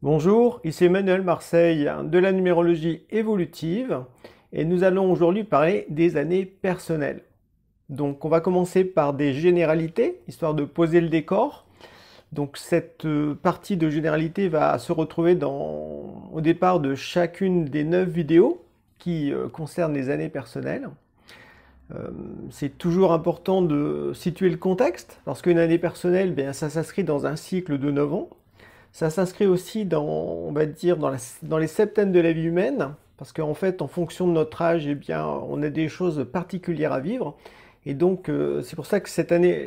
Bonjour, ici Emmanuel Marseille de la numérologie évolutive et nous allons aujourd'hui parler des années personnelles. Donc on va commencer par des généralités, histoire de poser le décor. Donc cette partie de généralité va se retrouver au départ de chacune des 9 vidéos qui concernent les années personnelles. C'est toujours important de situer le contexte, parce qu'une année personnelle, bien, ça s'inscrit dans un cycle de 9 ans. Ça s'inscrit aussi on va dire, dans les septaines de la vie humaine, parce qu'en fait, en fonction de notre âge, eh bien, on a des choses particulières à vivre. Et donc, c'est pour ça que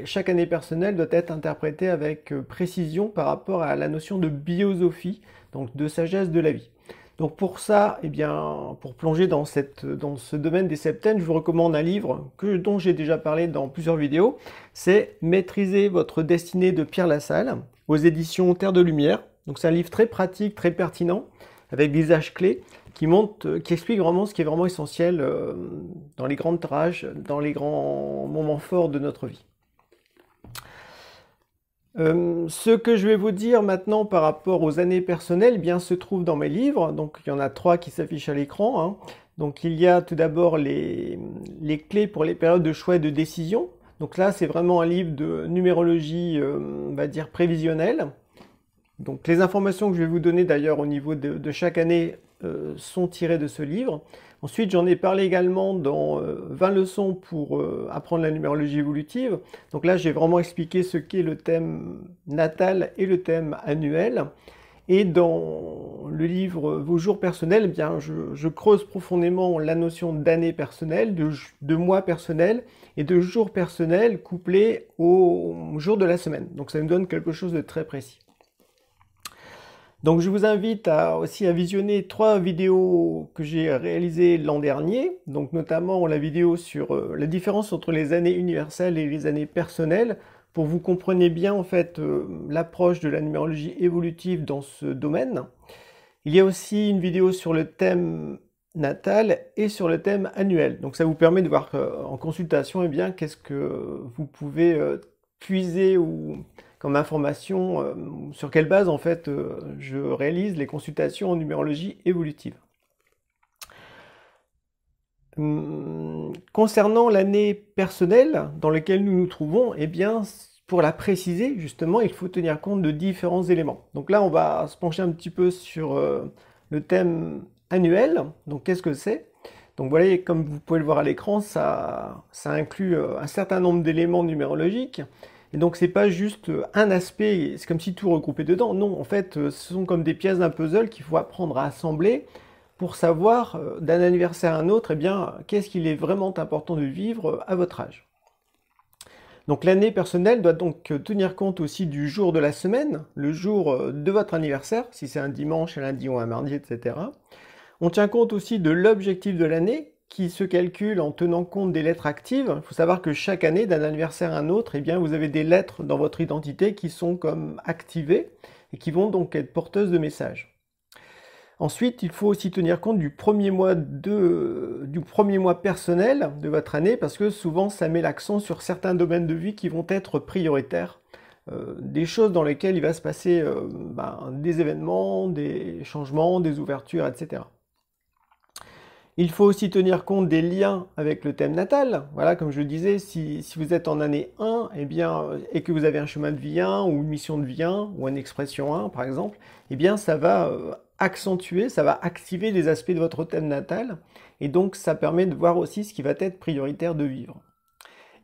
chaque année personnelle doit être interprétée avec précision par rapport à la notion de biosophie, donc de sagesse de la vie. Donc pour ça, eh bien, pour plonger dans ce domaine des septaines, je vous recommande un livre dont j'ai déjà parlé dans plusieurs vidéos. C'est Maîtriser votre destinée de Pierre Lassalle, aux éditions Terre de Lumière. Donc c'est un livre très pratique, très pertinent, avec des âges clés qui explique vraiment ce qui est vraiment essentiel dans les grandes tâches, dans les grands moments forts de notre vie. Ce que je vais vous dire maintenant par rapport aux années personnelles, eh bien, se trouve dans mes livres. Donc, il y en a 3 qui s'affichent à l'écran, hein. Donc, il y a tout d'abord les clés pour les périodes de choix et de décision. Donc là, c'est vraiment un livre de numérologie, on va dire, prévisionnelle. Donc, les informations que je vais vous donner d'ailleurs au niveau de chaque année sont tirées de ce livre. Ensuite, j'en ai parlé également dans 20 leçons pour apprendre la numérologie évolutive. Donc là, j'ai vraiment expliqué ce qu'est le thème natal et le thème annuel. Et dans le livre Vos jours personnels, eh bien, je creuse profondément la notion d'année personnelle, de mois personnel et de jours personnels couplés au jour de la semaine. Donc ça me donne quelque chose de très précis. Donc je vous invite aussi à visionner 3 vidéos que j'ai réalisées l'an dernier, donc notamment la vidéo sur la différence entre les années universelles et les années personnelles, pour que vous compreniez bien en fait l'approche de la numérologie évolutive dans ce domaine. Il y a aussi une vidéo sur le thème natal et sur le thème annuel. Donc ça vous permet de voir en consultation eh bien qu'est-ce que vous pouvez puiser ou comme information, sur quelle base en fait je réalise les consultations en numérologie évolutive. Concernant l'année personnelle dans laquelle nous nous trouvons, eh bien, pour la préciser, justement, il faut tenir compte de différents éléments. Donc là, on va se pencher un petit peu sur le thème annuel. Donc, qu'est-ce que c'est? Donc, vous voyez, comme vous pouvez le voir à l'écran, ça inclut un certain nombre d'éléments numérologiques. Et donc, c'est pas juste un aspect, c'est comme si tout regroupait dedans. Non, en fait, ce sont comme des pièces d'un puzzle qu'il faut apprendre à assembler pour savoir d'un anniversaire à un autre, eh bien, qu'est-ce qu'il est vraiment important de vivre à votre âge. Donc l'année personnelle doit donc tenir compte aussi du jour de la semaine, le jour de votre anniversaire, si c'est un dimanche, un lundi ou un mardi, etc. On tient compte aussi de l'objectif de l'année, qui se calcule en tenant compte des lettres actives. Il faut savoir que chaque année, d'un anniversaire à un autre, eh bien, vous avez des lettres dans votre identité qui sont comme activées et qui vont donc être porteuses de messages. Ensuite, il faut aussi tenir compte du premier mois personnel de votre année, parce que souvent ça met l'accent sur certains domaines de vie qui vont être prioritaires. Des choses dans lesquelles il va se passer des événements, des changements, des ouvertures, etc. Il faut aussi tenir compte des liens avec le thème natal. Voilà, comme je le disais, si vous êtes en année 1, eh bien, et que vous avez un chemin de vie 1, ou une mission de vie 1, ou une expression 1, par exemple, eh bien, ça va accentuer, ça va activer des aspects de votre thème natal, et donc ça permet de voir aussi ce qui va être prioritaire de vivre.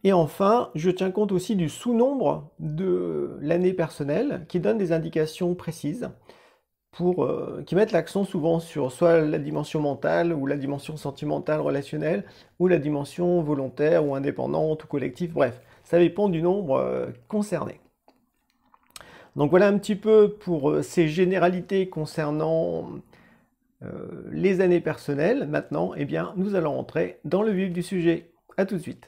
Et enfin, je tiens compte aussi du sous-nombre de l'année personnelle, qui donne des indications précises, qui mettent l'accent souvent sur soit la dimension mentale ou la dimension sentimentale relationnelle ou la dimension volontaire ou indépendante ou collective, bref, ça dépend du nombre concerné. Donc voilà un petit peu pour ces généralités concernant les années personnelles. Maintenant, eh bien, nous allons entrer dans le vif du sujet. À tout de suite.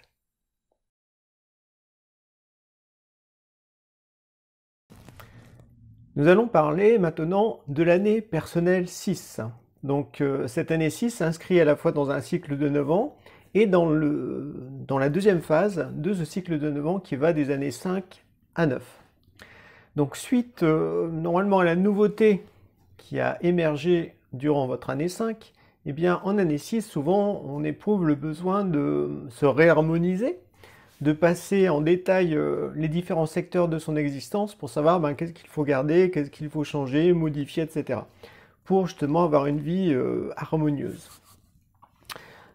Nous allons parler maintenant de l'année personnelle 6. Donc cette année 6 s'inscrit à la fois dans un cycle de 9 ans et dans la deuxième phase de ce cycle de 9 ans qui va des années 5 à 9. Donc suite normalement à la nouveauté qui a émergé durant votre année 5, eh bien en année 6, souvent on éprouve le besoin de se réharmoniser, de passer en détail les différents secteurs de son existence pour savoir qu'est-ce qu'il faut garder, qu'est-ce qu'il faut changer, modifier, etc. pour justement avoir une vie harmonieuse.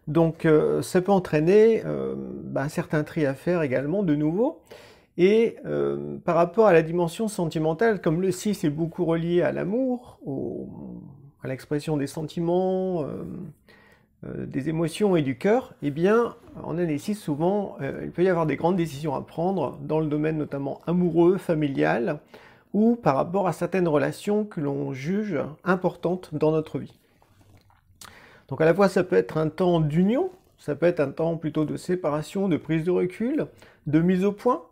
Donc ça peut entraîner un certain tri à faire également de nouveau. Et par rapport à la dimension sentimentale, comme le 6 est beaucoup relié à l'amour, à l'expression des sentiments, des émotions et du cœur, eh bien, en année 6, souvent, il peut y avoir des grandes décisions à prendre dans le domaine notamment amoureux, familial, ou par rapport à certaines relations que l'on juge importantes dans notre vie. Donc à la fois, ça peut être un temps d'union, ça peut être un temps plutôt de séparation, de prise de recul, de mise au point.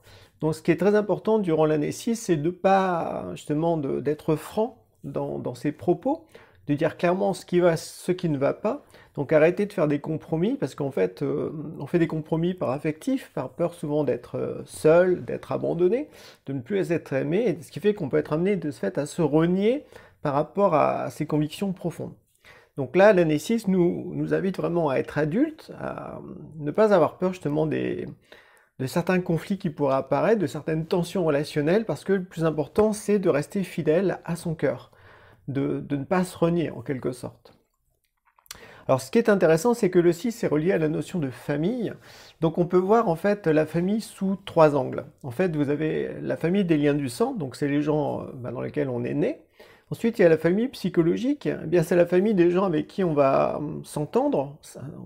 Donc ce qui est très important durant l'année 6, c'est de pas justement d'être franc dans ses propos, de dire clairement ce qui va, ce qui ne va pas. Donc arrêtez de faire des compromis, parce qu'en fait, on fait des compromis par affectif, par peur souvent d'être seul, d'être abandonné, de ne plus être aimé, et ce qui fait qu'on peut être amené de ce fait à se renier par rapport à ses convictions profondes. Donc là, l'année 6 nous invite vraiment à être adultes, à ne pas avoir peur justement de certains conflits qui pourraient apparaître, de certaines tensions relationnelles, parce que le plus important, c'est de rester fidèle à son cœur, de ne pas se renier en quelque sorte. Alors ce qui est intéressant, c'est que le 6 est relié à la notion de famille. Donc on peut voir en fait la famille sous 3 angles. En fait, vous avez la famille des liens du sang, donc c'est les gens dans lesquels on est né. Ensuite, il y a la famille psychologique. Eh bien, c'est la famille des gens avec qui on va s'entendre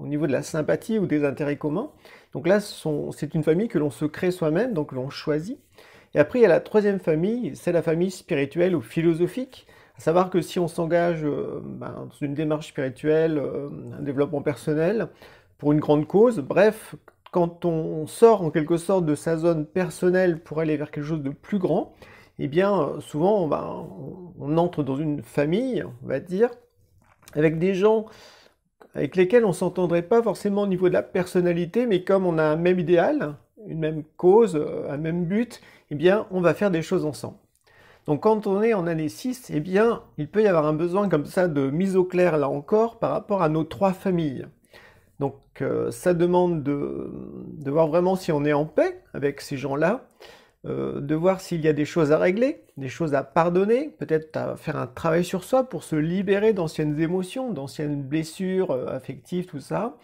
au niveau de la sympathie ou des intérêts communs. Donc là, c'est une famille que l'on se crée soi-même, donc l'on choisit. Et après, il y a la troisième famille, c'est la famille spirituelle ou philosophique. À savoir que si on s'engage dans une démarche spirituelle, un développement personnel, pour une grande cause, bref, quand on sort en quelque sorte de sa zone personnelle pour aller vers quelque chose de plus grand, eh bien souvent on entre dans une famille, on va dire, avec des gens avec lesquels on ne s'entendrait pas forcément au niveau de la personnalité, mais comme on a un même idéal, une même cause, un même but, eh bien on va faire des choses ensemble. Donc quand on est en année 6, eh bien, il peut y avoir un besoin comme ça de mise au clair, là encore, par rapport à nos 3 familles. Donc ça demande de voir vraiment si on est en paix avec ces gens-là, de voir s'il y a des choses à régler, des choses à pardonner, peut-être à faire un travail sur soi pour se libérer d'anciennes émotions, d'anciennes blessures affectives, tout ça,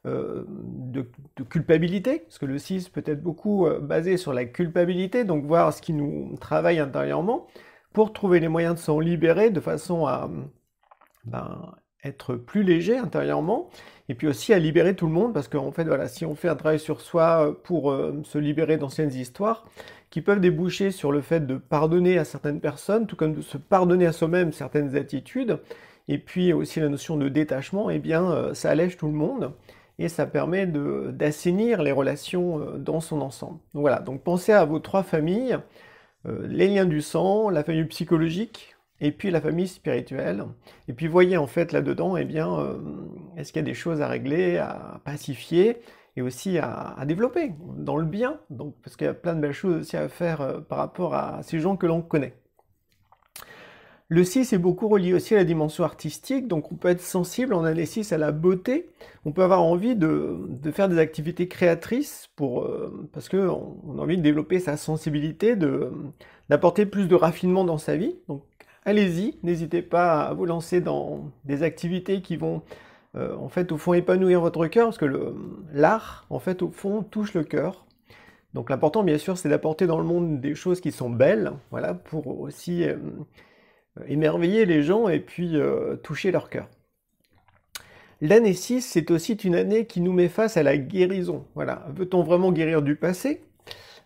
de culpabilité, parce que le 6 peut être beaucoup basé sur la culpabilité, donc voir ce qui nous travaille intérieurement, pour trouver les moyens de s'en libérer de façon à être plus léger intérieurement, et puis aussi à libérer tout le monde, parce qu'en fait, voilà, si on fait un travail sur soi pour se libérer d'anciennes histoires, qui peuvent déboucher sur le fait de pardonner à certaines personnes, tout comme de se pardonner à soi-même certaines attitudes, et puis aussi la notion de détachement, eh bien, ça allège tout le monde, et ça permet d'assainir les relations dans son ensemble. Donc voilà, donc pensez à vos 3 familles, les liens du sang, la famille psychologique, et puis la famille spirituelle. Et puis voyez en fait là-dedans, eh bien, est-ce qu'il y a des choses à régler, à pacifier, et aussi à développer dans le bien, donc, parce qu'il y a plein de belles choses aussi à faire par rapport à ces gens que l'on connaît. Le 6 est beaucoup relié aussi à la dimension artistique, donc on peut être sensible en année 6 à la beauté, on peut avoir envie de faire des activités créatrices parce qu'on a envie de développer sa sensibilité, d'apporter plus de raffinement dans sa vie. Donc allez-y, n'hésitez pas à vous lancer dans des activités qui vont en fait au fond épanouir votre cœur, parce que l'art en fait au fond touche le cœur. Donc l'important bien sûr c'est d'apporter dans le monde des choses qui sont belles, voilà, pour aussi émerveiller les gens et puis toucher leur cœur. L'année 6, c'est aussi une année qui nous met face à la guérison. Voilà. Veut-on vraiment guérir du passé?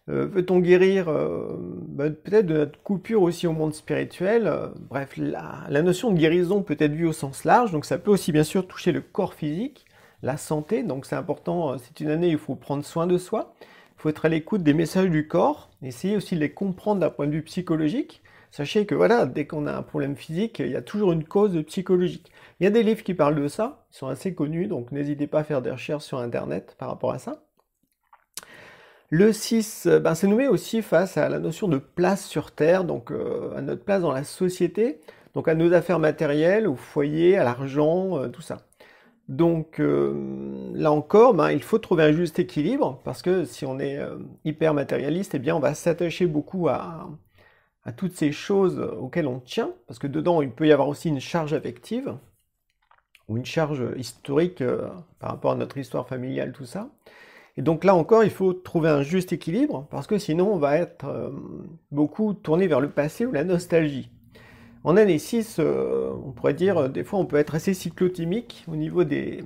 Veut-on guérir peut-être de notre coupure aussi au monde spirituel? Bref, la notion de guérison peut être vue au sens large, donc ça peut aussi bien sûr toucher le corps physique, la santé, donc c'est important, c'est une année où il faut prendre soin de soi, il faut être à l'écoute des messages du corps, essayer aussi de les comprendre d'un point de vue psychologique. Sachez que voilà, dès qu'on a un problème physique, il y a toujours une cause psychologique. Il y a des livres qui parlent de ça, ils sont assez connus, donc n'hésitez pas à faire des recherches sur Internet par rapport à ça. Le 6, c'est nous met aussi face à la notion de place sur Terre, donc à notre place dans la société. donc à nos affaires matérielles, au foyer, à l'argent, tout ça. Donc là encore, ben, il faut trouver un juste équilibre, parce que si on est hyper matérialiste, eh bien on va s'attacher beaucoup à toutes ces choses auxquelles on tient, parce que dedans il peut y avoir aussi une charge affective, ou une charge historique par rapport à notre histoire familiale, tout ça. Et donc là encore, il faut trouver un juste équilibre, parce que sinon on va être beaucoup tourné vers le passé ou la nostalgie. En année 6, on pourrait dire, des fois on peut être assez cyclotimique au niveau des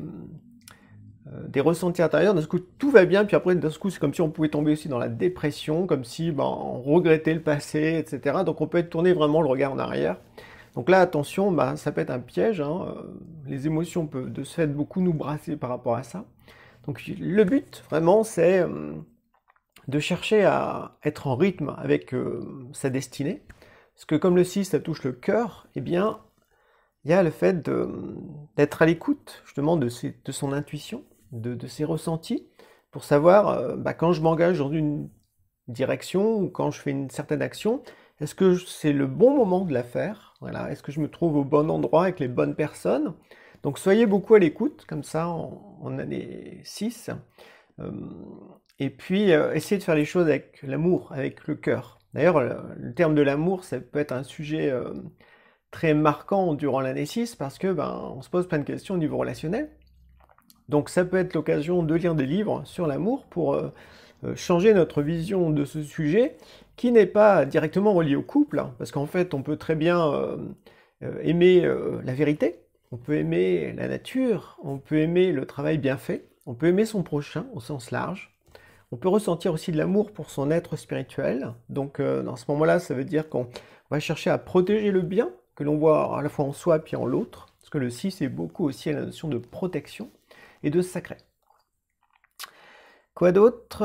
ressentis intérieurs. D'un coup, tout va bien, puis après, d'un coup, c'est comme si on pouvait tomber aussi dans la dépression, comme si ben, on regrettait le passé, etc. Donc on peut être tourné vraiment le regard en arrière. Donc là, attention, bah, ça peut être un piège, hein. Les émotions peuvent de ce fait beaucoup nous brasser par rapport à ça. Donc le but, vraiment, c'est de chercher à être en rythme avec sa destinée. Parce que comme le 6, ça touche le cœur, eh bien, il y a le fait d'être à l'écoute, justement, de son intuition, de ses ressentis, pour savoir, bah, quand je m'engage dans une direction, ou quand je fais une certaine action, est-ce que c'est le bon moment de la faire? Voilà. Est-ce que je me trouve au bon endroit avec les bonnes personnes? Donc soyez beaucoup à l'écoute, comme ça, en année 6. Et puis, essayez de faire les choses avec l'amour, avec le cœur. D'ailleurs, le terme de l'amour, ça peut être un sujet très marquant durant l'année 6, parce que ben, on se pose plein de questions au niveau relationnel. Donc ça peut être l'occasion de lire des livres sur l'amour pour changer notre vision de ce sujet, qui n'est pas directement relié au couple, hein, parce qu'en fait, on peut très bien aimer la vérité, on peut aimer la nature, on peut aimer le travail bien fait, on peut aimer son prochain au sens large, on peut ressentir aussi de l'amour pour son être spirituel. Donc dans ce moment-là, ça veut dire qu'on va chercher à protéger le bien que l'on voit à la fois en soi puis en l'autre, parce que le 6 est beaucoup aussi à la notion de protection et de sacré. Quoi d'autre?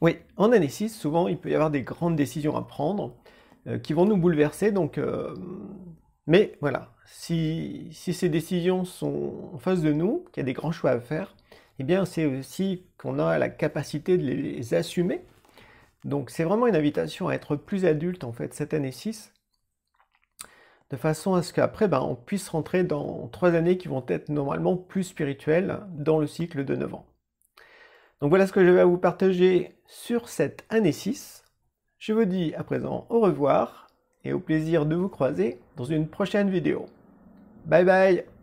Oui, en année 6, souvent, il peut y avoir des grandes décisions à prendre qui vont nous bouleverser. Donc, mais voilà, si ces décisions sont en face de nous, qu'il y a des grands choix à faire, eh bien, c'est aussi qu'on a la capacité de les assumer. Donc, c'est vraiment une invitation à être plus adulte, en fait, cette année 6, de façon à ce qu'après, ben, on puisse rentrer dans 3 années qui vont être normalement plus spirituelles dans le cycle de 9 ans. Donc voilà ce que je vais vous partager sur cette année 6. Je vous dis à présent au revoir et au plaisir de vous croiser dans une prochaine vidéo. Bye bye!